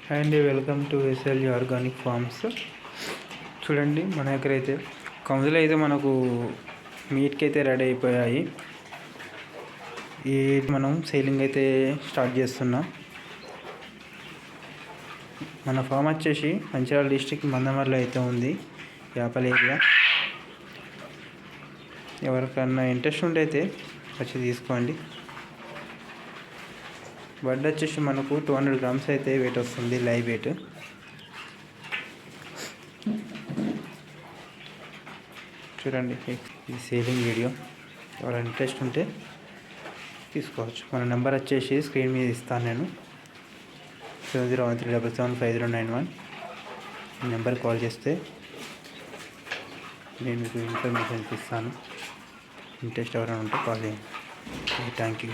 And welcome to SLG organic farms. చూడండి, మన దగ్గర అయితే కౌజులు అయితే మనకు మీట్కి అయితే రెడీ అయిపోయాయి. ఈ మనం సేలింగ్ అయితే స్టార్ట్ చేస్తున్నాం. మన ఫామ్ వచ్చేసి మంచిర్యాల డిస్ట్రిక్ట్ మందమర్రిలో అయితే ఉంది, యాపల్ ఏరియా. ఎవరికన్నా ఇంట్రెస్ట్ ఉంటే అయితే వచ్చి తీసుకోండి. బర్డ్ వచ్చేసి మనకు 200 grams అయితే వెయిట్ వస్తుంది, లైవ్ వెయిట్. చూడండి, ఈ సేలింగ్ వీడియో ఎవరైనా ఇంట్రెస్ట్ ఉంటే తీసుకోవచ్చు. మన నెంబర్ వచ్చేసి స్క్రీన్ మీద ఇస్తాను నేను, 7013775091. ఈ నెంబర్ కాల్ చేస్తే నేను మీకు ఇన్ఫర్మేషన్ ఇస్తాను. ఇంట్రెస్ట్ ఎవరైనా ఉంటే కాల్ చేయండి. Thank you.